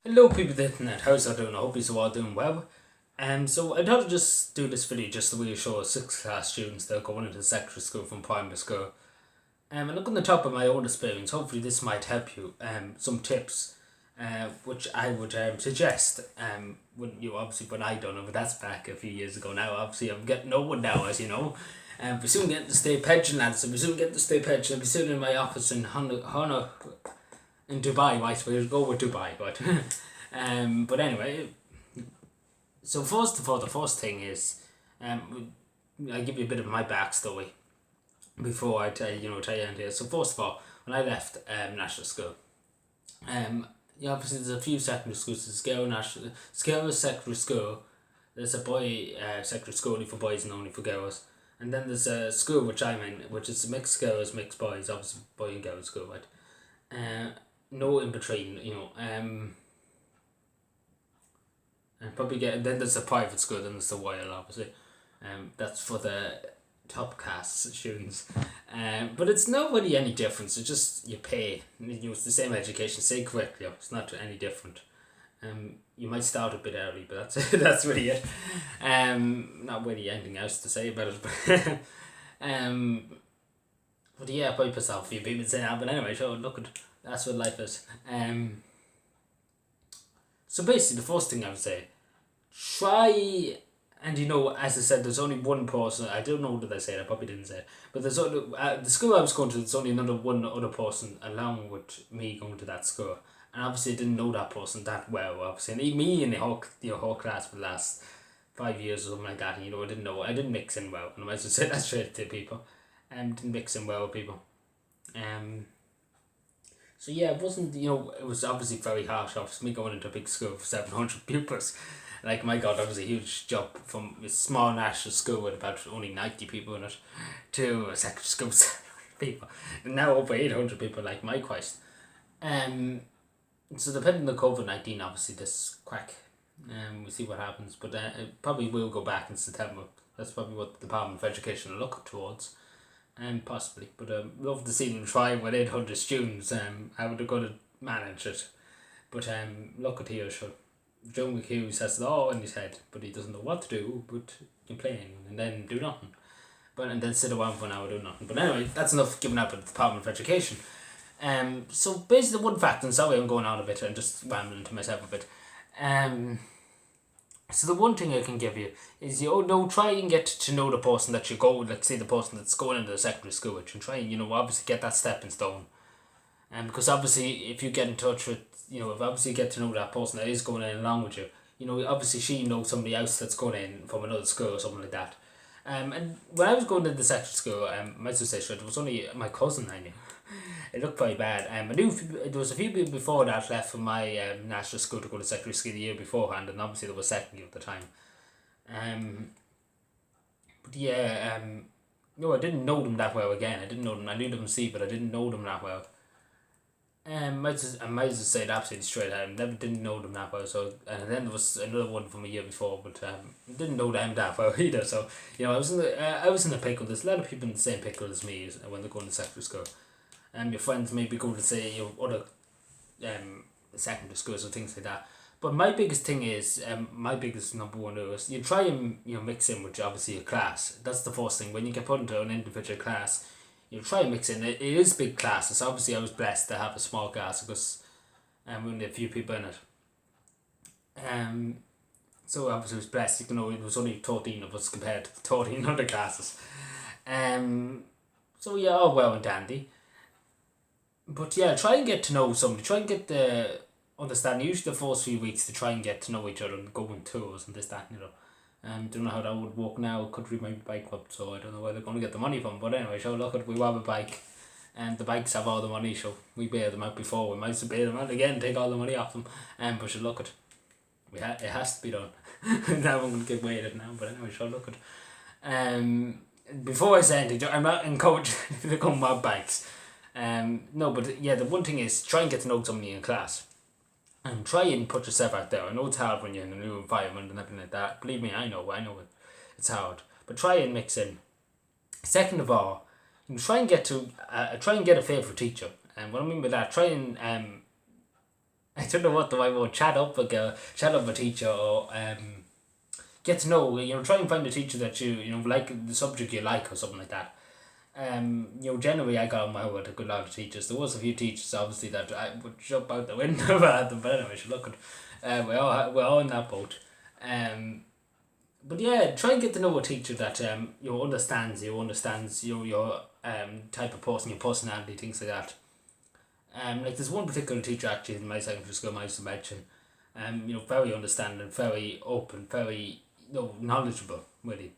Hello people of the internet, how's that doing? I hope you're all doing well. So I thought I'd just do this video just to really show 6th class students that are going into secondary school from primary school. And look on the top of my own experience, hopefully this might help you. Some tips which I would suggest. When I done it, but that's back a few years ago now. Obviously I'm getting old now, as you know. We're soon getting the state pension, lads. We're soon getting the state pension. I'll be soon in my office in Hana in Dubai, right? We'll go with Dubai, but but anyway. So first of all, the first thing is, I give you a bit of my backstory before I tell you end here. So first of all, when I left national school, obviously there's a few secondary schools. Scale Secondary School. There's a boy secondary school only for boys and only for girls. And then there's a school which I'm in, which is mixed girls, mixed boys, obviously boy and girl school, right? No in between, and probably then there's a private school, then there's the Royal, obviously. That's for the top caste students. But it's not really any difference. It's just you pay. It's the same education, same curriculum. It's not any different. You might start a bit early, but that's that's really it. Not really anything else to say about it. But yeah, by myself, a few people say that. But anyway, so look at that's what life is. So basically, the first thing I would say, try, and as I said, there's only one person. I don't know what I said. I probably didn't say it, but there's only the school I was going to. There's only another one other person along with me going to that school, and obviously I didn't know that person that well. Obviously, and me in the whole class for the last 5 years or something like that. And, I didn't mix in well, and I might as well say that straight to people. Didn't mix in well with people. So yeah, it wasn't, it was obviously very harsh. Obviously, me going into a big school for 700 pupils. Like, my God, that was a huge jump from a small national school with about only 90 people in it to a secondary school with 700 people. And now over 800 people, like my Christ. So depending on the COVID-19, obviously, this crack, we'll see what happens. But it probably will go back in September. That's probably what the Department of Education will look towards. Possibly, but love to see them try with 800 students. How they're going to manage it, but look at here, sure. Joe McHugh has it all in his head, but he doesn't know what to do. But complain and then do nothing, and then sit around for an hour do nothing. But anyway, that's enough giving up at the Department of Education. So basically, the one fact, and sorry I'm going on a bit and just rambling to myself a bit. So the one thing I can give you is try and get to know the person that you go, let's say the person that's going into the secondary school with, and try and obviously get that stepping stone. And because obviously if you get in touch with if obviously you get to know that person that is going in along with you, obviously she knows somebody else that's going in from another school or something like that. And when I was going to the secondary school, my sister, it was only my cousin I knew. It looked very bad. I knew there was a few people before that left from my national school to go to secondary school the year beforehand, and obviously there was second year at the time. But yeah, no, I didn't know them that well again. I didn't know them. I knew them but I didn't know them that well. I might as say it absolutely straight. I never didn't know them that well. So and then there was another one from a year before, but didn't know them that well either. So I was in the pickle. There's a lot of people in the same pickle as me when they're going to secondary school. Your friends maybe go to say other secondary schools or things like that. But my biggest thing is my biggest number one is you try and mix in with obviously your class. That's the first thing. When you get put into an individual class, you try and mix in. It is big classes. Obviously, I was blessed to have a small class because we only had a few people in it. So obviously I was blessed. It was only 13 of us compared to the 13 other classes. So yeah, all well and dandy. But yeah, try and get to know somebody. Try and get the understanding. Usually the first few weeks to try and get to know each other and go on tours and this, that, don't know how that would work now. Country might be bankrupt, so I don't know where they're going to get the money from. But anyway, so look at we have a bike, and the bikes have all the money. So we bailed them out before. We might as well bail them out again, take all the money off them. But so look at, it has to be done. Now I'm going to get weighted now. But anyway, so look at. Before I say anything, I'm not encouraging to come mob bikes. No, but yeah, the one thing is try and get to know somebody in class. And try and put yourself out there. I know it's hard when you're in a new environment and everything like that. Believe me, I know it's hard. But try and mix in. Second of all, try and get a favourite teacher. And what I mean by that, try and I don't know what the right word, chat up a teacher, or get to know, try and find a teacher that like the subject you like or something like that. Generally I got on well with a good lot of teachers. There was a few teachers obviously that I would jump out the window at them, but anyway, look at we're all in that boat. But yeah, try and get to know a teacher that understands your type of person, your personality, things like that. Like there's one particular teacher actually in my secondary school I used to mention. Very understanding, very open, very knowledgeable really.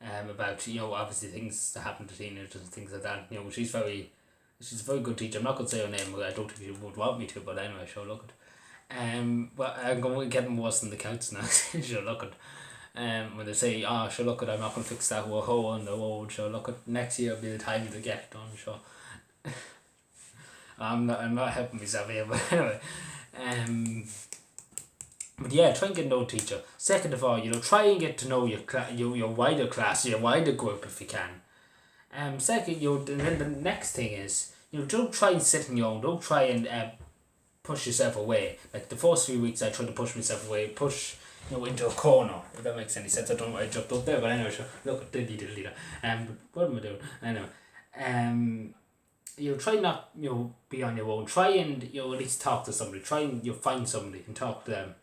About obviously things that happen to teenagers and things like that. She's a very good teacher. I'm not gonna say her name. I don't think she would want me to, but anyway, sure, look at. But I'm going getting worse than the counts now. Sure, look at. When they say, sure, look at, I'm not gonna fix that hole in the road. Sure, look at, next year will be the time to get it done. Sure. I'm not helping myself here, but anyway. But yeah, try and get to know a teacher. Second of all, try and get to know your wider class, your wider group if you can. Second, and then the next thing is, don't try and sit on your own. Don't try and push yourself away. Like the first 3 weeks, I tried to push myself away, into a corner. If that makes any sense, I don't know why I jumped up there, but anyway, sure. Look, diddly. What am I doing? Anyway, try not be on your own. Try and at least talk to somebody. Try and find somebody and talk to them.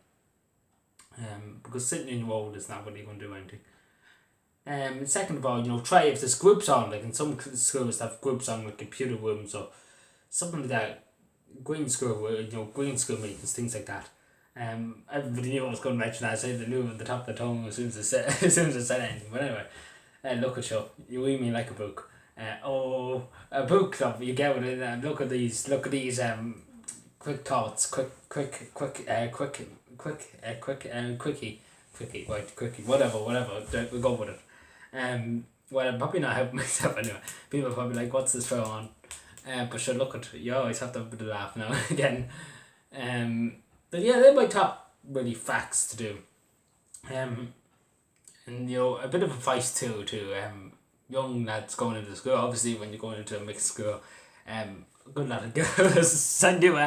Because sitting in your own is not really going to do anything. Second of all, try if there's groups on, like in some schools have groups on with computer rooms or something like that. Green school meetings, things like that. Everybody knew I was going to mention that. I said they knew at the top of the tongue as soon as I said anything. But anyway, look at you. You read me like a book. A book club. You get with it. Look at these. Quick thoughts. Quickie. Whatever. We'll go with it. Well, I'm probably not helping myself anyway. People are probably like, what's this throw on? But sure, look at, you always have to have a bit of laugh now and again. But yeah, they're my top really facts to do. And a bit of advice too to young lads going into school. Obviously, when you're going into a mixed school, good lot of girls send you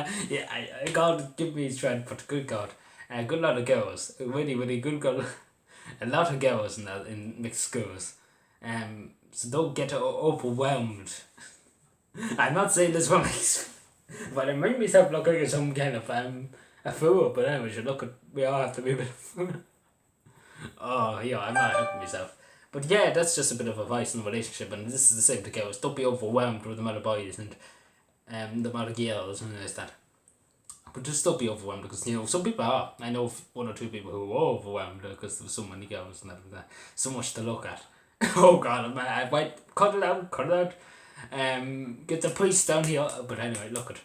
God give me strength, but good God, good lot of girls, really good girl, a lot of girls in mixed schools. So don't get overwhelmed. I'm not saying this one, but I made myself look like some kind of a fool. But anyway, we all have to be a bit of I'm not helping myself. But yeah, that's just a bit of advice in a relationship, and this is the same to girls. Don't be overwhelmed with the amount of boys and the amount of girls and like that. But just don't be overwhelmed, because some people are. I know one or two people who are overwhelmed because there's so many girls and that. So much to look at. Oh God, I might cut it out. Get the priest down here. But anyway, look at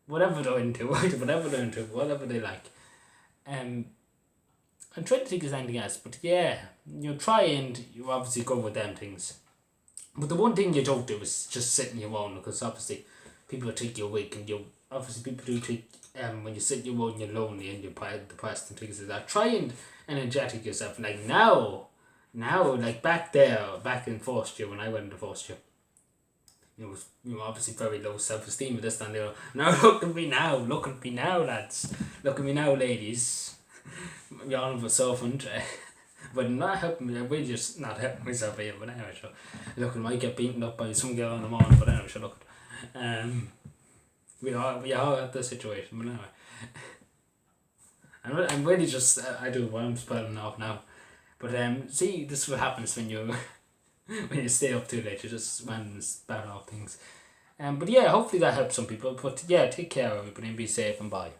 whatever they're into, whatever they like. I'm trying to think of anything else, but yeah, try and you obviously go with them things. But the one thing you don't do is just sit in your own, because obviously people will think you're weak, and obviously people do think when you sit in your own you're lonely and you're depressed and things like that. Try and energetic yourself. Like now, like back in first year when I went into first year, it was obviously very low self-esteem with this and there. Now look at me now, lads. Look at me now, ladies. Y'all have softened, but not helping me. We're just not helping myself here. But anyway, sure. Look, I might get beaten up by some girl in the morning. But anyway, sure. Look, we all have this situation. But anyway, I'm really just I'm spelling off now. But see, this is what happens when you stay up too late. You just random spell off things. But yeah, hopefully that helps some people. But yeah, take care everybody and be safe and bye.